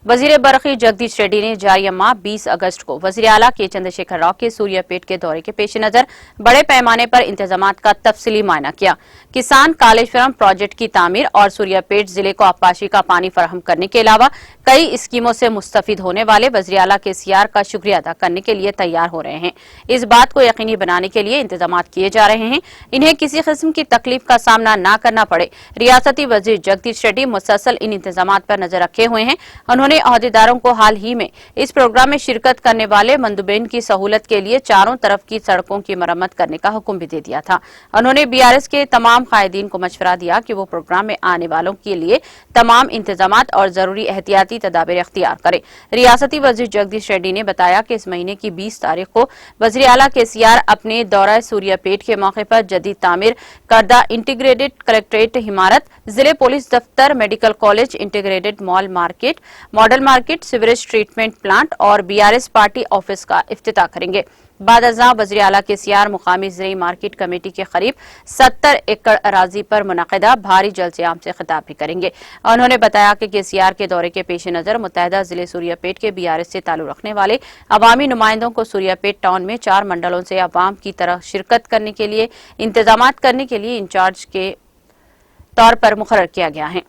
वजीर बरक़ी जगदीश रेड्डी ने जारी माह 20 अगस्त को वजीर आला के चंद्रशेखर राव के सूर्यापेट के दौरे के पेश नजर बड़े पैमाने पर इंतजामात का तफसीली मुआयना किया। किसान कालेश्वरम प्रोजेक्ट की तामीर और सूर्यापेट जिले को आबपाशी का पानी फराहम करने के अलावा कई स्कीमों से मुस्तफिद होने वाले वजीर आला के सीआर का शुक्रिया अदा करने के लिए तैयार हो रहे हैं। इस बात को यकीनी बनाने के लिए इंतजामात किए जा रहे हैं, इन्हें किसी किस्म की तकलीफ का सामना न करना पड़े। रियासती वजीर जगदीश रेड्डी मुसलसल इन इंतजामात पर नजर रखे हुए हैं। उन्होंने अहदेदारों को हाल ही में इस प्रोग्राम में शिरकत करने वाले मंदुबेन की सहूलत के लिए चारों तरफ की सड़कों की मरम्मत करने का हुक्म भी दे दिया था। उन्होंने बीआरएस के तमाम कायदीन को मशवरा दिया कि वो प्रोग्राम में आने वालों के लिए तमाम इंतजामात और जरूरी एहतियाती तदाबीर इख्तियार करें। रियासती वजीर जगदीश रेड्डी ने बताया कि इस महीने की 20 तारीख को वज़ीर आला के सीआर अपने दौरा सूर्यापेट के मौके पर जदीद तामीर करदा इंटीग्रेटेड कलेक्ट्रेट इमारत, जिले पुलिस दफ्तर, medical college, integrated model market, sewerage treatment plant और बीआरएस पार्टी ऑफिस का इफ्तिताह करेंगे। बाद अज़ां वज़ीर आला के सीआर मुकामी ज़राई मार्केट कमेटी के करीब 70 एकड़ अराजी पर मुनक़िदा भारी जलसे आम से खिताब भी करेंगे। उन्होंने बताया कि केसीआर के दौरे के पेश नज़र मुत्तहदा जिले सूर्यापेट के बीआरएस से ताल्लुक़ रखने वाले अवामी नुमाइंदों को सूर्यापेट टाउन में 4 मंडलों से अवाम की तरह शिरकत करने के लिए इंतजामात करने के लिए इंचार्ज के तौर पर मुकर्रर किया गया है।